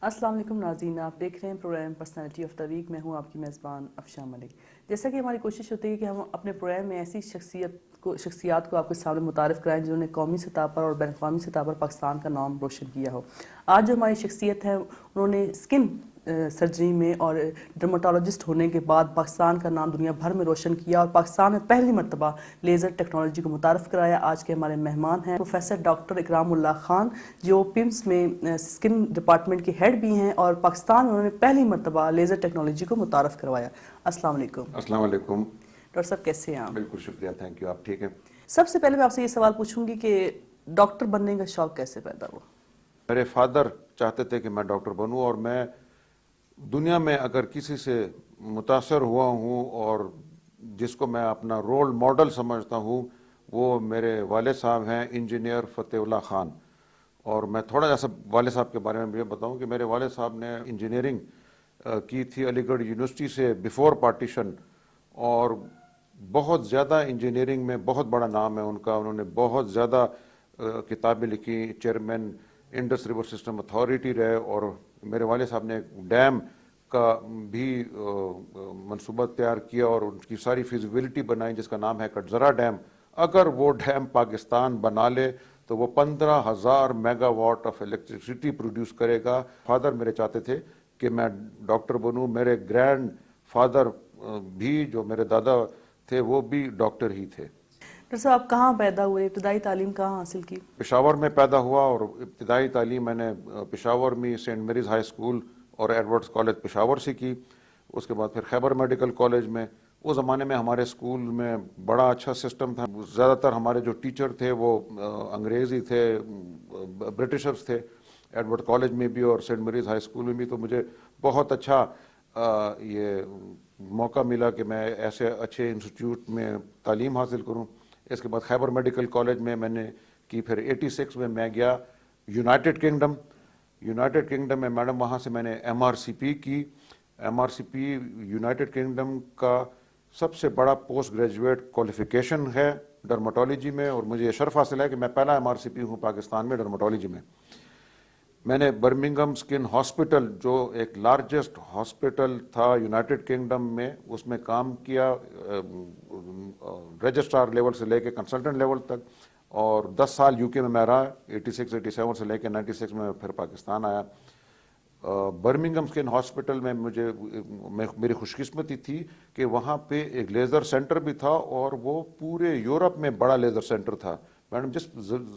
अस्सलाम वालेकुम नाज़रीन, आप देख रहे हैं programme personality of the week. मैं हूं आपकी मेज़बान अफशा मलिक। जैसा कि हमारी कोशिश होती है कि हम अपने प्रोग्राम में ऐसी शख्सियात को आपके सामने मुतारिफ़ कराएं जिन्होंने कौमी सतह पर और बैन अवी सतह पर पाकिस्तान का नाम रोशन किया हो। आज जो हमारी शख्सियत है, उन्होंने स्किन सर्जरी में और डर्माटोलॉजिस्ट होने के बाद पाकिस्तान का नाम दुनिया भर में रोशन किया और पाकिस्तान में पहली मरतबा लेज़र टेक्नोलॉजी को मुतारफ़ कराया। आज के हमारे मेहमान हैं प्रोफेसर डॉक्टर इकरामुल्लाह खान, जो पिम्स में स्किन डिपार्टमेंट के हेड भी हैं और पाकिस्तान में उन्होंने पहली मरतबा लेज़र टेक्नोलॉजी को मुतारफ़ करवाया। अस्सलाम वालेकुम। अस्सलाम वालेकुम। डॉक्टर साहब कैसे हैं आप? बिल्कुल शुक्रिया, थैंक यू। आप ठीक हैं? सबसे पहले मैं आपसे ये सवाल पूछूंगी कि डॉक्टर बनने का शौक़ कैसे पैदा हुआ? मेरे फादर चाहते थे कि मैं डॉक्टर बनूं और मैं दुनिया में अगर किसी से मुतासर हुआ हूं और जिसको मैं अपना रोल मॉडल समझता हूं, वो मेरे वाले साहब हैं इंजीनियर फ़तेहुल्लाह खान। और मैं थोड़ा जैसा वाले साहब के बारे में भी बताऊं कि मेरे वाले साहब ने इंजीनियरिंग की थी अलीगढ़ यूनिवर्सिटी से बिफोर पार्टीशन, और बहुत ज़्यादा इंजीनियरिंग में बहुत बड़ा नाम है उनका। उन्होंने बहुत ज़्यादा किताबें लिखी, chairman Indus river system authority रहे, और मेरे वाले साहब ने एक डैम का भी मंसूबा तैयार किया और उनकी सारी फिजिबिलिटी बनाई जिसका नाम है कटजरा डैम। अगर वो डैम पाकिस्तान बना ले तो वो 15,000 मेगावाट ऑफ इलेक्ट्रिसिटी प्रोड्यूस करेगा। फादर मेरे चाहते थे कि मैं डॉक्टर बनूं। मेरे ग्रैंड फादर भी, जो मेरे दादा थे, वो भी डॉक्टर ही थे। डॉक्टर साहब, आप कहाँ पैदा हुए? इब्तदाई तालीम कहाँ हासिल की? पेशावर में पैदा हुआ और इब्तदाई तालीम मैंने पेशावर में सेंट मेरीज़ हाई स्कूल और एडवर्ड्स कॉलेज पेशावर से की। उसके बाद फिर खैबर मेडिकल कॉलेज में। उस ज़माने में हमारे स्कूल में बड़ा अच्छा सिस्टम था। ज़्यादातर हमारे जो टीचर थे वो अंग्रेज़ ही थे, ब्रिटिशर्स थे, एडवर्ड कॉलेज में भी और सेंट मेरीज़ हाई स्कूल में भी। तो मुझे बहुत अच्छा ये मौका मिला कि मैं ऐसे अच्छे इंस्टीट्यूट में तालीम हासिल करूं। इसके बाद खैबर मेडिकल कॉलेज में मैंने की। फिर 86 में मैं गया यूनाइटेड किंगडम। यूनाइटेड किंगडम में मैडम वहाँ से मैंने MRCP की। MRCP यूनाइटेड किंगडम का सबसे बड़ा पोस्ट ग्रेजुएट क्वालिफिकेशन है डर्माटोलॉजी में, और मुझे ये शर्फ हासिल है कि मैं पहला MRCP हूँ पाकिस्तान में डर्माटोलॉजी में। मैंने बर्मिंघम स्किन हॉस्पिटल, जो एक लार्जेस्ट हॉस्पिटल था यूनाइटेड किंगडम में, उसमें काम किया रजिस्ट्रार लेवल से लेके कंसल्टेंट लेवल तक, और 10 साल यूके में मैं रहा। 86-87 से लेके 96 में फिर पाकिस्तान आया। बर्मिंघम स्किन हॉस्पिटल में मेरी खुशकिस्मती थी कि वहाँ पे एक लेज़र सेंटर भी था, और वो पूरे यूरोप में बड़ा लेज़र सेंटर था। मैडम, जिस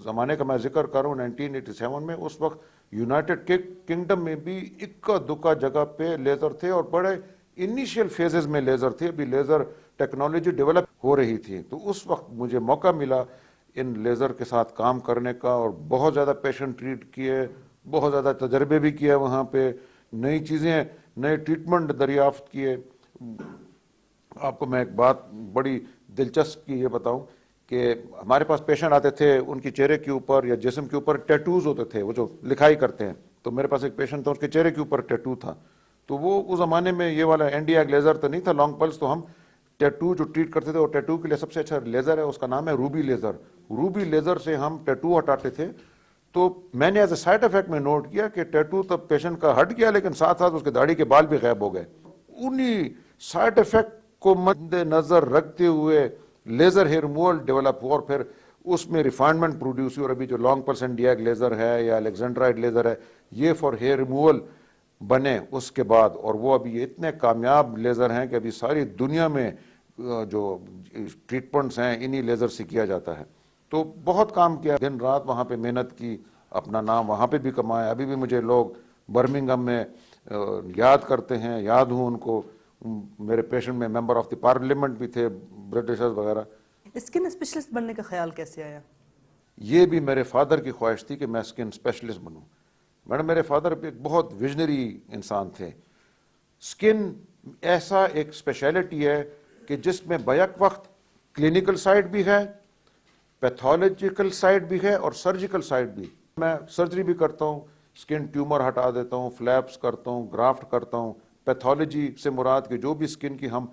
ज़माने का मैं जिक्र कर रहा हूँ 1987 में, उस वक्त यूनाइटेड किंगडम में भी इक्का दुक्का जगह पे लेज़र थे और बड़े इनिशियल फेजेस में लेज़र थे। अभी लेज़र टेक्नोलॉजी डेवलप हो रही थी। तो उस वक्त मुझे मौका मिला इन लेज़र के साथ काम करने का, और बहुत ज़्यादा पेशेंट ट्रीट किए, बहुत ज़्यादा तजर्बे भी किए वहाँ पे, नई चीज़ें, नए ट्रीटमेंट दरियाफ्त किए। आपको मैं एक बात बड़ी दिलचस्प की ये बताऊं कि हमारे पास पेशेंट आते थे, उनके चेहरे के ऊपर या जिस्म के ऊपर टैटूज होते थे, वो जो लिखाई करते हैं। तो मेरे पास एक पेशेंट था, उसके चेहरे के ऊपर टैटू था। तो वो उस ज़माने में ये वाला एनडीआर लेज़र तो नहीं था, लॉन्ग पल्स, तो हम टैटू जो ट्रीट करते थे, और टैटू के लिए सबसे अच्छा लेज़र है, उसका नाम है रूबी लेज़र। रूबी लेज़र से हम टैटू हटाते थे। तो मैंने एज ए साइड इफेक्ट में नोट किया कि टैटू तब पेशेंट का हट गया, लेकिन साथ साथ उसके दाढ़ी के बाल भी गायब हो गए। उन्हीं साइड इफेक्ट को मद्देनजर रखते हुए लेज़र हेयर रिमूवल डेवलप हुआ, और फिर उसमें रिफाइनमेंट प्रोड्यूस हुई। और अभी जो लॉन्ग पल्स एनडीआर लेज़र है या अलेक्जेंड्राइड लेज़र है, ये फॉर हेयर रिमूवल बने उसके बाद, और वो अभी इतने कामयाब लेज़र हैं कि अभी सारी दुनिया में जो ट्रीटमेंट्स हैं इन्हीं लेज़र से किया जाता है। तो बहुत काम किया, दिन रात वहाँ पे मेहनत की, अपना नाम वहाँ पे भी कमाया। अभी भी मुझे लोग बर्मिंघम में याद करते हैं, याद हूँ उनको। मेरे पेशेंट में मेंबर ऑफ द पार्लियामेंट भी थे, ब्रिटिशर्स वगैरह। स्किन स्पेशलिस्ट बनने का ख्याल कैसे आया? ये भी मेरे फादर की ख्वाहिश थी कि मैं स्किन स्पेशलिस्ट बनूं। मैडम, मेरे फादर भी एक बहुत विजनरी इंसान थे। स्किन ऐसा एक स्पेशलिटी है कि जिसमें बैक वक्त क्लिनिकल साइड भी है, पैथोलॉजिकल साइड भी है और सर्जिकल साइड भी। मैं सर्जरी भी करता हूँ, स्किन ट्यूमर हटा देता हूँ, फ्लैप्स करता हूँ, ग्राफ्ट करता हूँ। पैथोलॉजी से मुराद कि जो भी स्किन की हम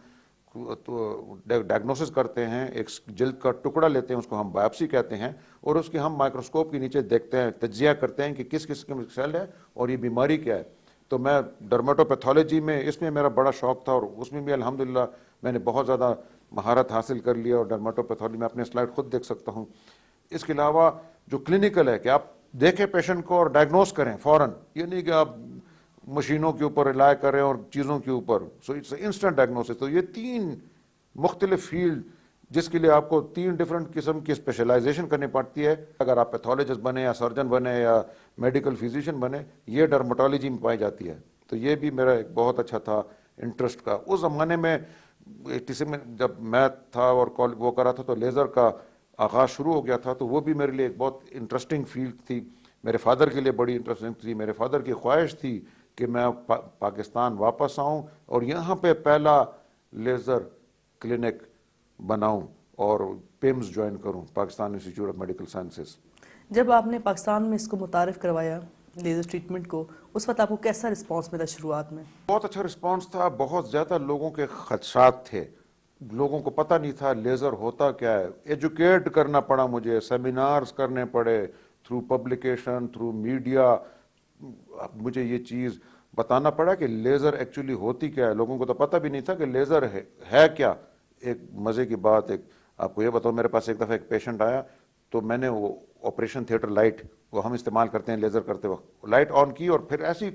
डायग्नोसिस करते हैं, एक जल्द का टुकड़ा लेते हैं, उसको हम बायोप्सी कहते हैं, और उसके हम माइक्रोस्कोप के नीचे देखते हैं, तज्जिया करते हैं कि किस किस्म की सेल है और ये बीमारी क्या है। تو میں ڈرمیٹوپیتھولوجی میں اس میں میرا بڑا شوق تھا، اور اس میں بھی الحمدللہ میں نے بہت زیادہ مہارت حاصل کر لیا، اور ڈرمیٹوپیتھولوجی میں اپنے سلائڈ خود دیکھ سکتا ہوں۔ اس کے علاوہ جو کلینکل ہے کہ آپ دیکھیں پیشنٹ کو اور ڈائگنوز کریں فوراً، یہ نہیں کہ آپ مشینوں کے اوپر رلائی کریں اور چیزوں کے اوپر، سو اٹس انسٹنٹ ڈائگنوسس۔ تو یہ 3 مختلف فیلڈ جس کے لیے آپ کو 3 ڈفرینٹ قسم کی اسپیشلائزیشن کرنی پڑتی ہے، اگر آپ پیتھولوجسٹ بنے یا سرجن بنے یا میڈیکل فزیشین بنے، یہ ڈرمیٹولوجی میں پائی جاتی ہے۔ تو یہ بھی میرا ایک بہت اچھا تھا انٹرسٹ کا۔ اس زمانے میں 86 میں جب میں تھا اور وہ کرا تھا تو لیزر کا آغاز شروع ہو گیا تھا، تو وہ بھی میرے لیے ایک بہت انٹرسٹنگ فیلڈ تھی، میرے فادر کے لیے بڑی انٹرسٹنگ تھی۔ میرے فادر کی خواہش تھی کہ میں پاکستان واپس آؤں اور یہاں پہ پہلا لیزر کلینک بناؤں اور پیمز جوائن کروں، Pakistan institute of medical sciences. جب آپ نے پاکستان میں اس کو متعارف کروایا لیزر ٹریٹمنٹ کو، اس وقت آپ کو کیسا رسپانس ملا شروعات میں؟ بہت اچھا رسپانس تھا۔ بہت زیادہ لوگوں کے خدشات تھے، لوگوں کو پتہ نہیں تھا لیزر ہوتا کیا ہے۔ ایجوکیٹ کرنا پڑا مجھے، سیمینارز کرنے پڑے، تھرو پبلیکیشن، تھرو میڈیا، مجھے یہ چیز بتانا پڑا کہ لیزر ایکچولی ہوتی کیا ہے۔ لوگوں کو تو پتہ بھی نہیں تھا کہ لیزر ہے کیا۔ ایک مزے کی بات ایک آپ کو یہ بتاؤں، میرے پاس ایک دفعہ ایک پیشنٹ آیا، تو میں نے وہ آپریشن تھیٹر لائٹ وہ ہم استعمال کرتے ہیں لیزر کرتے وقت، لائٹ آن کی اور پھر ایسی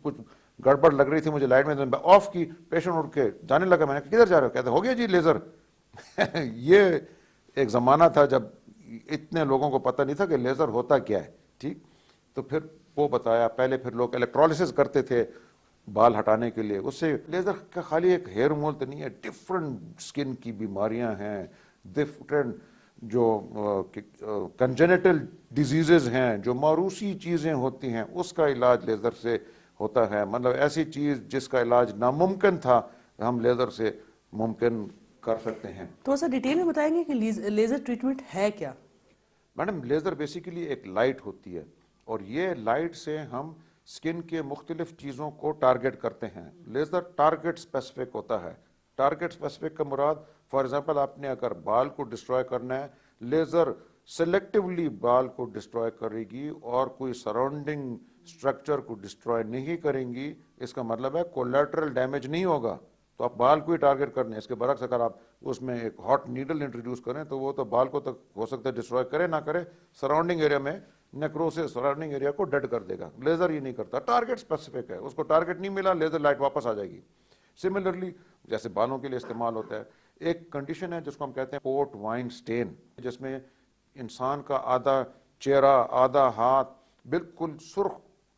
کچھ گڑبڑ لگ رہی تھی مجھے لائٹ میں آف کی، پیشنٹ اٹھ کے جانے لگا۔ میں نے کہا کدھر جا رہے ہو؟ کہتے ہو گیا جی لیزر۔ یہ ایک زمانہ تھا جب اتنے لوگوں کو پتہ نہیں تھا کہ لیزر ہوتا کیا ہے، ٹھیک۔ تو پھر وہ بتایا، پہلے پھر لوگ الیکٹرالسس کرتے تھے بال ہٹانے کے لیے، اس سے لیزر کا خالی ایک ہیئر ریموول تو نہیں ہے، ڈفرنٹ سکن کی بیماریاں ہیں، ڈفرنٹ جو کنجنیٹل ڈیزیزز ہیں، جو موروثی چیزیں ہوتی ہیں، اس کا علاج لیزر سے ہوتا ہے۔ مطلب ایسی چیز جس کا علاج ناممکن تھا ہم لیزر سے ممکن کر سکتے ہیں۔ تو سر ڈیٹیل میں بتائیں گے کہ لیزر ٹریٹمنٹ ہے کیا؟ میڈم لیزر بیسیکلی ایک لائٹ ہوتی ہے، اور یہ لائٹ سے ہم سکن کے مختلف چیزوں کو ٹارگٹ کرتے ہیں۔ لیزر ٹارگٹ اسپیسیفک ہوتا ہے۔ ٹارگٹ اسپیسیفک کا مراد، فار ایگزامپل آپ نے اگر بال کو ڈسٹروائے کرنا ہے، لیزر سلیکٹیولی بال کو ڈسٹروائے کرے گی اور کوئی سراؤنڈنگ اسٹرکچر کو ڈسٹروائے نہیں کریں گی۔ اس کا مطلب ہے کولیٹرل ڈیمیج نہیں ہوگا، تو آپ بال کو ہی ٹارگٹ کرنے ہیں۔ اس کے برعکس اگر آپ اس میں ایک ہاٹ نیڈل انٹروڈیوس کریں تو وہ تو بال کو تک ہو سکتا ہے ڈسٹروائے کرے نہ کرے، سراؤنڈنگ ایریا میں نیکروسس سراؤنڈنگ ایریا کو ڈیڈ کر دے گا۔ لیزر یہ نہیں کرتا، ٹارگٹ اسپیسیفک ہے، اس کو ٹارگٹ نہیں ملا، لیزر لائٹ واپس آ جائے گی۔ سملرلی جیسے بالوں کے لیے استعمال ہوتا ہے، ایک کنڈیشن ہے جس کو ہم کہتے ہیں پورٹ وائن سٹین، جس میں انسان کا آدھا چہرہ آدھا ہاتھ بالکل سرخ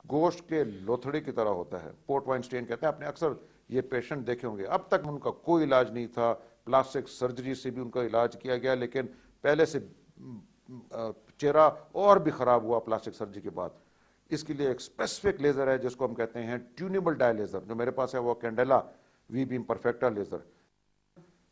گوشت کے لوتھڑے کی طرح ہوتا ہے، پورٹ وائن سٹین کہتے ہیں۔ آپ نے اکثر یہ پیشنٹ دیکھے ہوں گے، اب تک ان کا کوئی علاج نہیں تھا، پلاسٹک سرجری سے بھی ان کا علاج کیا گیا، لیکن پہلے سے چہرہ اور بھی خراب ہوا پلاسٹک سرجری کے بعد۔ اس کے لیے ایک اسپیسیفک لیزر ہے جس کو ہم کہتے ہیں ٹیونیبل ڈائی لیزر، جو میرے پاس ہے وہ کینڈیلا وی بیم پرفیکٹا لیزر۔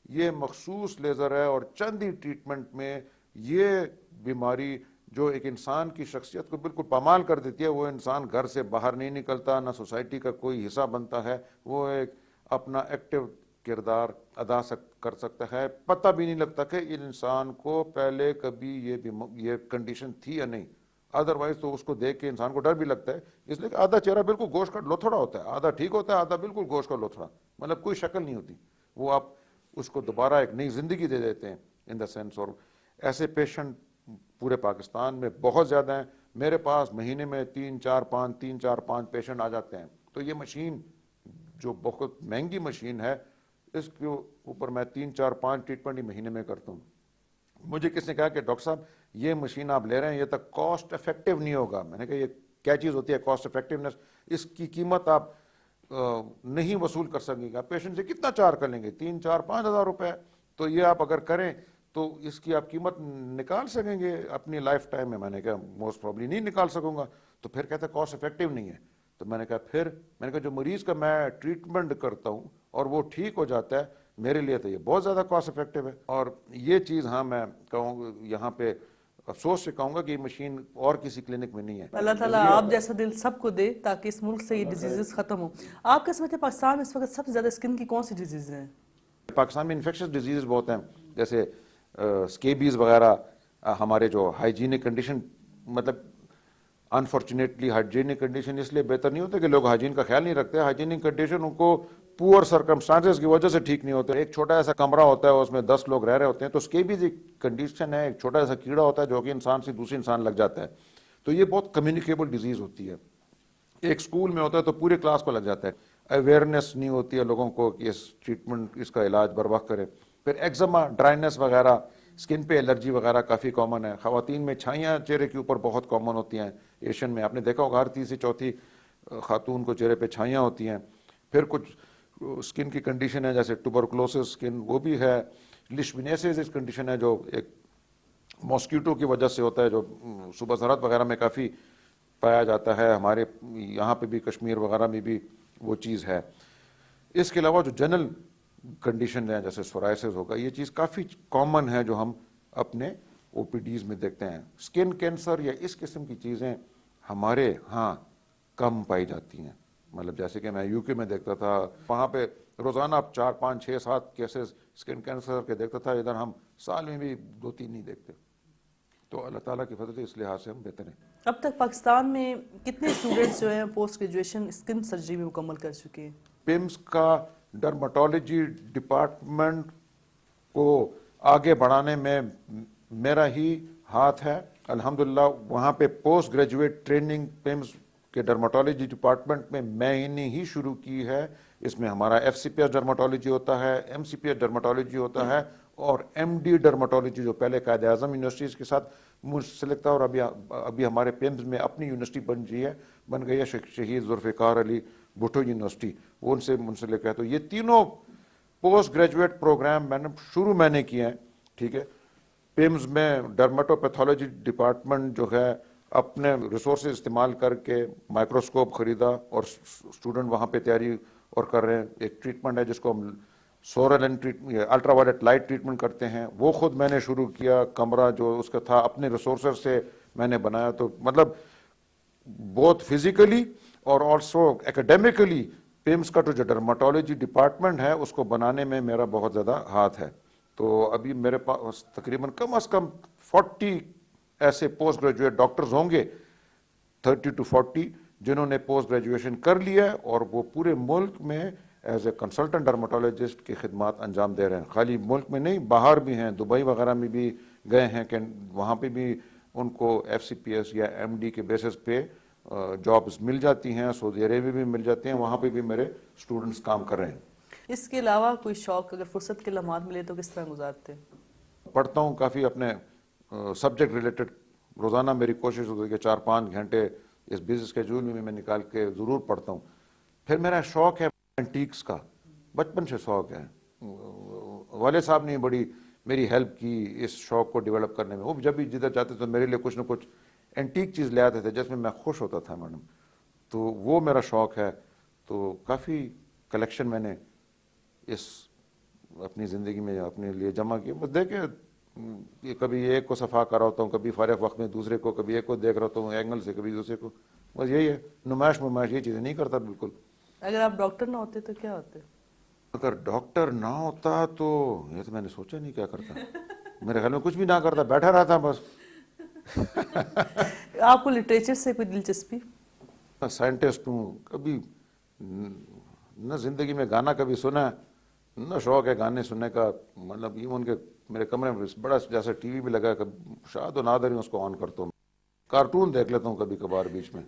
یہ مخصوص لیزر ہے اور چند ہی ٹریٹمنٹ میں یہ بیماری جو ایک انسان کی شخصیت کو بالکل پامال کر دیتی ہے، وہ انسان گھر سے باہر نہیں نکلتا، نہ سوسائٹی کا کوئی حصہ بنتا ہے، وہ ایک اپنا ایکٹیو کردار ادا کر سکتا ہے، پتہ بھی نہیں لگتا کہ انسان کو پہلے کبھی یہ کنڈیشن تھی یا نہیں۔ ادروائز تو اس کو دیکھ کے انسان کو ڈر بھی لگتا ہے، اس لیے کہ آدھا چہرہ بالکل گوشت کا لوتھڑا ہوتا ہے، آدھا ٹھیک ہوتا ہے، آدھا بالکل گوشت کا لوتھڑا، مطلب کوئی شکل نہیں ہوتی۔ وہ آپ اس کو دوبارہ ایک نئی زندگی دے دیتے ہیں ان دا سینس۔ اور ایسے پیشنٹ پورے پاکستان میں بہت زیادہ ہیں، میرے پاس مہینے میں 3-4-5 پیشنٹ آ جاتے ہیں۔ تو یہ مشین جو بہت مہنگی مشین ہے، اس کے اوپر میں 3-4-5 ٹریٹمنٹ ہی مہینے میں کرتا ہوں۔ مجھے کس نے کہا کہ ڈاکٹر صاحب یہ مشین آپ لے رہے ہیں، یہ تک کاسٹ افیکٹو نہیں ہوگا۔ میں نے کہا یہ کیا چیز ہوتی ہے کاسٹ افیکٹونیس؟ اس کی قیمت آپ نہیں وصول کر سکیں گے، آپ پیشنٹ سے کتنا چارج کر لیں گے؟ 3-4-5 ہزار روپے، تو یہ آپ اگر کریں تو اس کی آپ قیمت نکال سکیں گے اپنی لائف ٹائم میں؟ میں نے کہا موسٹ پرابلی نہیں نکال سکوں گا۔ تو پھر کہتے ہیں کاسٹ افیکٹو نہیں ہے۔ تو میں نے کہا جو مریض کا میں ٹریٹمنٹ کرتا ہوں اور وہ ٹھیک ہو جاتا ہے، میرے لیے تو یہ بہت زیادہ کاسٹ افیکٹو ہے۔ اور یہ چیز ہاں میں کہوں یہاں پہ افسوس سے کہوں گا کہ یہ مشین اور کسی کلینک میں نہیں ہے۔ اللہ تعالیٰ آپ جیسا دل سب کو دے تاکہ اس ملک سے یہ ڈیزیزز ختم ہو۔ آپ کیا سمجھتے ہیں پاکستان میں اس وقت سب سے زیادہ اسکن کی کون سی ڈیزیز ہیں؟ پاکستان میں انفیکشس ڈیزیز بہت ہیں، جیسے اسکیبیز وغیرہ، ہمارے جو ہائیجینک کنڈیشن، مطلب अनफॉर्चुनेटली हाइजीनिक कंडीशन इसलिए बेहतर नहीं होते कि लोग हाइजीन का ख्याल नहीं रखते, हाइजीनिक कंडीशन उनको पुअर सर्कमस्टांसेस की वजह से ठीक नहीं होते। एक छोटा ऐसा कमरा होता है, उसमें 10 लोग रह रहे होते हैं, तो स्केबीज एक कंडीशन है, एक छोटा ऐसा कीड़ा होता है जो कि इंसान से दूसरे इंसान लग जाता है, तो ये बहुत कम्युनिकेबल डिजीज होती है। एक स्कूल में होता है तो पूरे क्लास को लग जाता है, अवेयरनेस नहीं होती है लोगों को कि इस ट्रीटमेंट, इसका इलाज बर वक्त करें। फिर एक्जमा, ड्राइनेस वगैरह, स्किन पे एलर्जी वगैरह काफ़ी कॉमन है। ख़वातीन में छाइयाँ चेहरे के ऊपर बहुत कॉमन होती हैं। एशियन में आपने देखा होगा हर तीसरी चौथी खातून को चेहरे पे छाइयाँ होती हैं। फिर कुछ स्किन की कंडीशन है जैसे ट्यूबरकुलोसिस स्किन, वो भी है। लिशमिनेसिस इस कंडीशन है जो एक मॉस्किटो की वजह से होता है, जो सुबह सरहद वगैरह में काफ़ी पाया जाता है, हमारे यहाँ पे भी कश्मीर वगैरह में भी वो चीज़ है। इसके अलावा जो जनरल कंडीशन है जैसे सोराइसिस होगा, ये चीज़ काफ़ी कॉमन है जो हम अपने ओपीडीज़ में देखते हैं। स्किन कैंसर या इस किस्म की चीज़ें हमारे यहाँ कम पाई जाती हैं। मतलब जैसे कि मैं यूके में देखता था, वहाँ पे रोज़ाना 4, 5, 6, 7 केसेस स्किन कैंसर के देखता था, इधर हम साल में भी 2-3 नहीं देखते। तो अल्लाह ताला की फजल से इस लिहाज से हम बेहतर हैं। अब तक पाकिस्तान में कितने स्टूडेंट्स जो हैं पोस्ट ग्रेजुएशन स्किन सर्जरी में मुकम्मल कर चुके हैं? पिम्स का डर्माटोलॉजी डिपार्टमेंट को आगे बढ़ाने में मेरा ही हाथ है। अल्हम्दुलिल्लाह वहाँ पे पोस्ट ग्रेजुएट ट्रेनिंग पिम्स के डर्माटोलॉजी डिपार्टमेंट में मैंने ही शुरू की है। इसमें हमारा FCPS डर्माटोलॉजी होता है, MCPS डर्माटोलॉजी होता है और MD डर्माटोलॉजी जो पहले कायदे आज़म यूनिवर्सिटीज़ के साथ मुंसलिक था और अभी हमारे पिम्स में अपनी यूनिवर्सिटी बन गई है, शहीद जुल्फ़िकार अली भुट्टो यूनिवर्सिटी, वो उनसे मुंसलिक है। तो ये तीनों पोस्ट ग्रेजुएट प्रोग्राम मैंने किए हैं। ठीक है, पिम्स में डर्माटोपैथोलॉजी डिपार्टमेंट जो है अपने रिसोर्सेज इस्तेमाल करके माइक्रोस्कोप खरीदा और स्टूडेंट वहाँ पे तैयारी और कर रहे हैं। एक ट्रीटमेंट है जिसको हम सोरेलन ट्रीटमेंट, अल्ट्रावायलेट लाइट ट्रीटमेंट करते हैं, वो खुद मैंने शुरू किया। कमरा जो उसका था अपने रिसोर्सेज से मैंने बनाया। तो मतलब बोथ फिजिकली और ऑल्सो एकेडमिकली पिम्स का जो डर्माटोलॉजी डिपार्टमेंट है उसको बनाने में मेरा बहुत ज़्यादा हाथ है। तो अभी मेरे पास तकरीबन कम से कम 40 ऐसे पोस्ट ग्रेजुएट डॉक्टर्स होंगे, 30 to 40, जिन्होंने पोस्ट ग्रेजुएशन कर लिया है और वो पूरे मुल्क में एज ए कंसल्टेंट डर्माटोलॉजिस्ट की खिदमत अंजाम दे रहे हैं। खाली मुल्क में नहीं, बाहर भी हैं, दुबई वगैरह में भी गए हैं कि वहाँ पे भी उनको FCPS या MD के बेसिस पे जॉब्स मिल जाती हैं। सऊदी अरेबिया भी मिल जाती हैं, वहाँ पे भी मेरे स्टूडेंट्स काम कर रहे हैं। इसके अलावा कोई शौक अगर फुर्सत के लम्हात मिले तो किस तरह गुजारते हैं? पढ़ता हूँ काफ़ी अपने सब्जेक्ट रिलेटेड। रोज़ाना मेरी कोशिश होती है कि 4-5 घंटे इस बिजी स्केड्यूल में मैं निकाल के ज़रूर पढ़ता हूँ। फिर मेरा शौक़ है एंटीक्स का, बचपन से शौक़ है। वाले साहब ने बड़ी मेरी हेल्प की इस शौक़ को डेवलप करने में। वो जब भी जिधर जाते तो मेरे लिए कुछ ना कुछ एंटीक चीज़ ले आते थे जिसमें मैं खुश होता था मैडम। तो वो मेरा शौक़ है। तो काफ़ी कलेक्शन मैंने इस अपनी ज़िंदगी में अपने लिए जमा किया। बस देखे कभी एक को सफ़ा कर रहा होता हूँ, कभी फारिग वक्त में दूसरे को, कभी एक को देख रहा हूँ एंगल से, कभी दूसरे को। बस यही है, नुमाइश ये चीज़ें नहीं करता बिल्कुल। अगर आप डॉक्टर ना होते तो क्या होते? अगर डॉक्टर ना होता तो ये तो मैंने सोचा नहीं क्या करता। मेरे ख्याल में कुछ भी ना करता, बैठा रहता बस। आपको लिटरेचर से कोई दिलचस्पी? साइंटिस्ट हूँ, कभी न जिंदगी में गाना कभी सुना, न शौक है गाने सुनने का। मतलब ये उनके मेरे कमरे में बड़ा जैसे टीवी भी लगा, कभी शायद नादर ही उसको ऑन करता हूँ। कार्टून देख लेता हूँ कभी कभार बीच में।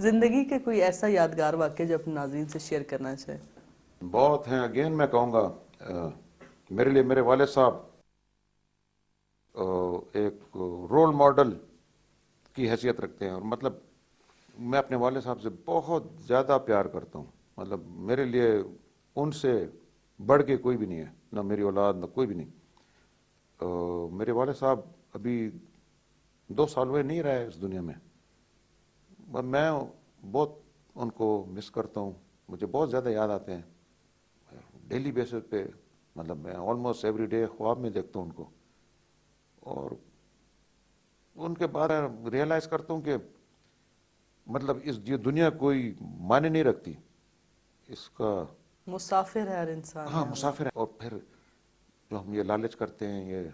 जिंदगी के कोई ऐसा यादगार वाक़या जो अपने नाज़रीन से शेयर करना चाहे? बहुत हैं। अगेन मैं कहूँगा मेरे लिए मेरे वाले साहब एक रोल मॉडल की हैसियत रखते हैं। और मतलब मैं अपने वाले साहब से बहुत ज़्यादा प्यार करता हूँ। मतलब मेरे लिए उनसे बढ़ के कोई भी नहीं है, ना मेरी औलाद ना कोई भी नहीं। मेरे वाले साहब अभी 2 साल हुए नहीं रहे इस दुनिया में। मैं बहुत उनको मिस करता हूँ, मुझे बहुत ज़्यादा याद आते हैं डेली बेसिस पे। मतलब मैं ऑलमोस्ट एवरी डे ख्वाब में देखता हूँ उनको। और उनके बारे में रियलाइज़ करता हूँ कि मतलब ये दुनिया कोई मायने नहीं रखती, इसका मुसाफिर है हर इंसान। हाँ मुसाफिर है। और फिर जो हम ये लालच करते हैं, ये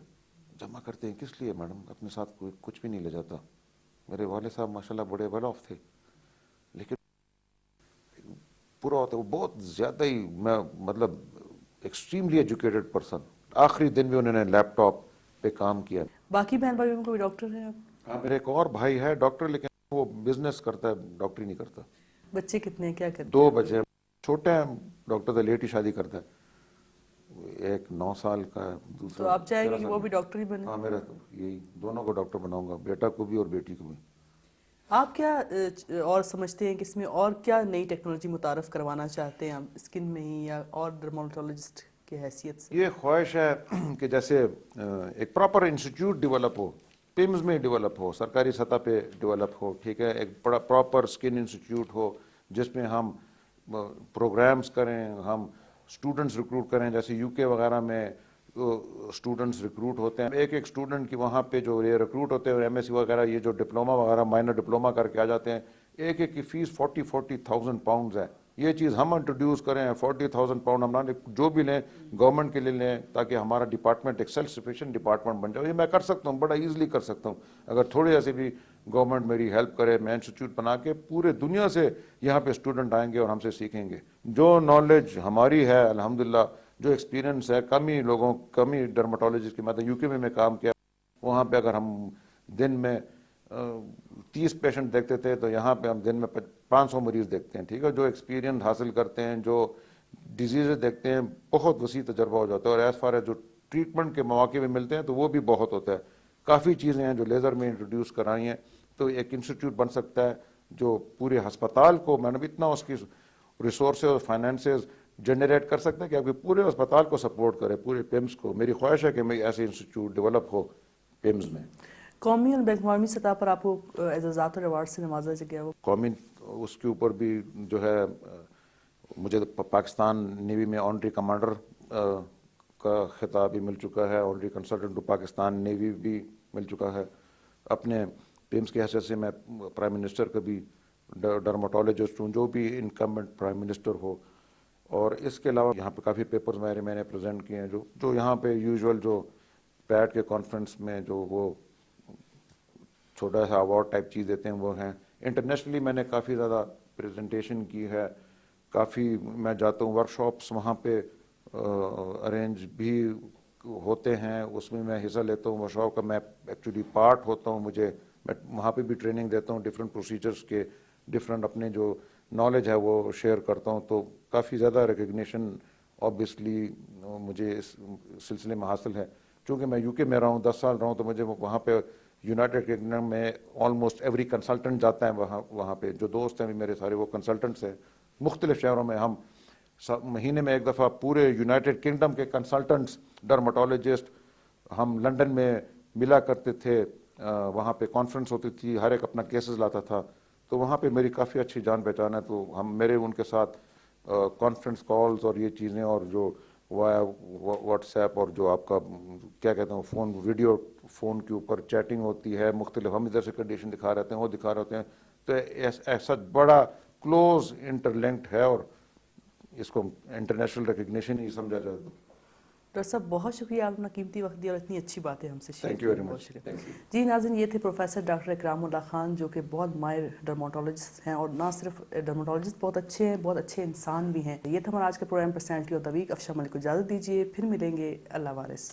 जमा करते हैं, किस लिए मैडम? अपने साथ कोई कुछ भी नहीं ले जाता। میرے والد صاحب ماشاءاللہ بڑے ویل آف تھے، لیکن پورا ہوتا ہے وہ بہت زیادہ ہی، میں مطلب ایکسٹریملی ایجوکیٹڈ پرسن، آخری دن بھی انہوں نے لیپ ٹاپ پہ کام کیا. باقی بہن بھائیوں میں کوئی ڈاکٹر ہیں آپ؟ ہاں میرے ایک اور بھائی ہے ڈاکٹر، لیکن وہ بزنس کرتا ہے، ڈاکٹری نہیں کرتا. بچے کتنے ہیں، کیا کرتے ہیں؟ 2 بچے، چھوٹے ہیں، ڈاکٹر تو لیٹ ہی شادی کرتا ہے. ایک 9 سال کا ہے، تو دوسرا آپ چاہیں گے 13 کہ سال وہ کا. بھی ڈاکٹر ہی بنے؟ ہاں میرا تو یہی، دونوں کو ڈاکٹر بناؤں گا، بیٹا کو بھی اور بیٹی کو بھی. آپ کیا اور سمجھتے ہیں کہ اس میں اور کیا نئی ٹیکنالوجی متعارف کروانا چاہتے ہیں آپ اسکن میں ہی یا اور ڈرماٹولوجسٹ کی حیثیت سے؟ یہ خواہش ہے کہ جیسے ایک پراپر انسٹیٹیوٹ ڈیولپ ہو، پیمز میں ڈیولپ ہو، سرکاری سطح پہ ڈیولپ ہو، ٹھیک ہے، ایک پراپر اسکن انسٹیٹیوٹ ہو جس میں ہم پروگرامز کریں، ہم اسٹوڈنٹس ریکروٹ کریں. جیسے یو کے وغیرہ میں اسٹوڈنٹس ریکروٹ ہوتے ہیں، ایک ایک اسٹوڈنٹ کی وہاں پہ جو یہ ریکروٹ ہوتے ہیں، ایم ایس سی وغیرہ، یہ جو ڈپلوما وغیرہ مائنر ڈپلوما کر کے آ جاتے ہیں، ایک ایک کی فیس 40,000 پاؤنڈز ہے. یہ چیز ہم انٹروڈیوس کریں، 40,000 پاؤنڈ ہم نہ جو بھی لیں گورنمنٹ کے لیے لیں، تاکہ ہمارا ڈپارٹمنٹ ایک سیلف سفیشینٹ ڈپارٹمنٹ بن جائے. یہ میں کر سکتا ہوں، بڑا ایزلی کر سکتا ہوں اگر تھوڑے ایسے بھی گورنمنٹ میری ہیلپ کرے. میں انسٹیٹیوٹ بنا کے پورے دنیا سے یہاں پہ اسٹوڈنٹ آئیں گے اور ہم سے سیکھیں گے. جو نالج ہماری ہے الحمدللہ، جو ایکسپیرینس ہے، کم ہی ڈرماٹولوجسٹ کی، میں یو کے میں کام کیا، وہاں پہ اگر ہم دن میں 30 پیشنٹ دیکھتے تھے تو یہاں پہ ہم دن میں 500 مریض دیکھتے ہیں. ٹھیک ہے، جو ایکسپیرینس حاصل کرتے ہیں، جو ڈیزیزز دیکھتے ہیں، بہت وسیع تجربہ ہو جاتا ہے. اور ایز فار ایز جو ٹریٹمنٹ کے مواقع بھی ملتے ہیں تو وہ بھی بہت ہوتا ہے. کافی چیزیں ہیں جو لیزر میں انٹروڈیوس کرائی ہیں. تو ایک انسٹیٹیوٹ بن سکتا ہے جو پورے ہسپتال کو، میں نے اتنا اس کی ریسورسز اور فائنینسز جنریٹ کر سکتے ہیں کہ آپ کے پورے ہسپتال کو سپورٹ کرے، پورے پیمز کو. میری خواہش ہے کہ میں ایسے انسٹیٹیوٹ ڈیولپ ہو پیمز میں. قومی اور بین الاقوامی سطح پر آپ کو اعزازات اور ایوارڈ سے نوازا گیا ہو؟ قومی اس کے اوپر بھی جو ہے مجھے پاکستان نیوی میں آنری کمانڈر کا خطاب بھی مل چکا ہے، honorary consultant to Pakistan navy بھی مل چکا ہے. اپنے پیمز کی حیثیت سے میں پرائم منسٹر کا بھی ڈرماٹولوجسٹ ہوں، جو بھی انکمبنٹ پرائم منسٹر ہو. اور اس کے علاوہ یہاں پہ کافی پیپرز میں نے پریزنٹ کیے ہیں، جو یہاں پہ یوزول جو پیٹ کے کانفرنس میں جو وہ چھوٹا سا ایوارڈ ٹائپ چیز دیتے ہیں وہ ہیں. انٹرنیشنلی میں نے کافی زیادہ پریزنٹیشن کی ہے، کافی میں جاتا ہوں، ورکشاپس وہاں پہ ارینج بھی ہوتے ہیں، اس میں حصہ لیتا ہوں. ورکشاپ کا میں ایکچولی پارٹ ہوتا ہوں، میں وہاں پہ بھی ٹریننگ دیتا ہوں ڈفرینٹ پروسیجرز کے، ڈفرینٹ اپنے جو نالج ہے وہ شیئر کرتا ہوں. تو کافی زیادہ ریکگنیشن آبویسلی مجھے اس سلسلے میں حاصل ہے. چونکہ میں یو کے میں رہا ہوں، 10 سال رہا ہوں، تو مجھے وہاں پہ یونائٹڈ کنگڈم میں آلموسٹ ایوری کنسلٹنٹ جاتا ہے وہاں پہ. جو دوست ہیں میرے سارے وہ کنسلٹنٹس ہیں مختلف شہروں میں. ہم مہینے میں ایک دفعہ پورے یونائٹڈ کنگڈم کے کنسلٹنٹس ڈرماٹولوجسٹ ہم لنڈن میں ملا کرتے تھے. وہاں پہ کانفرنس ہوتی تھی، ہر ایک اپنا کیسز لاتا تھا. تو وہاں پہ میری کافی اچھی جان پہچان ہے. تو میرے ان کے ساتھ کانفرنس کالز اور یہ چیزیں، اور جو واٹس ایپ اور جو آپ کا کیا کہتے ہیں فون، ویڈیو فون کے اوپر چیٹنگ ہوتی ہے مختلف، ہم ادھر سے کنڈیشن دکھا رہتے ہیں، وہ دکھا رہے ہوتے ہیں. تو ایسا بڑا کلوز انٹر لنکڈ ہے، اور اس کو انٹرنیشنل ریکگنیشن ہی سمجھا جائے. ڈاکٹر صاحب بہت شکریہ، آپ نے قیمتی وقت دیا اور اتنی اچھی باتیں ہم سے شیئر تھینک یو ویری کی. بہت مچ. شکریہ. جی ناظرین، یہ تھے پروفیسر ڈاکٹر اکرام اللہ خان، جو کہ بہت ماہر ڈرماٹولوجسٹ ہیں، اور نہ صرف ڈرماٹولوجسٹ بہت اچھے ہیں، بہت اچھے انسان بھی ہیں. یہ تھا ہمارا آج کا programme personality of the week. Afshan Malik کو اجازت دیجیے، پھر ملیں گے. اللہ وارث.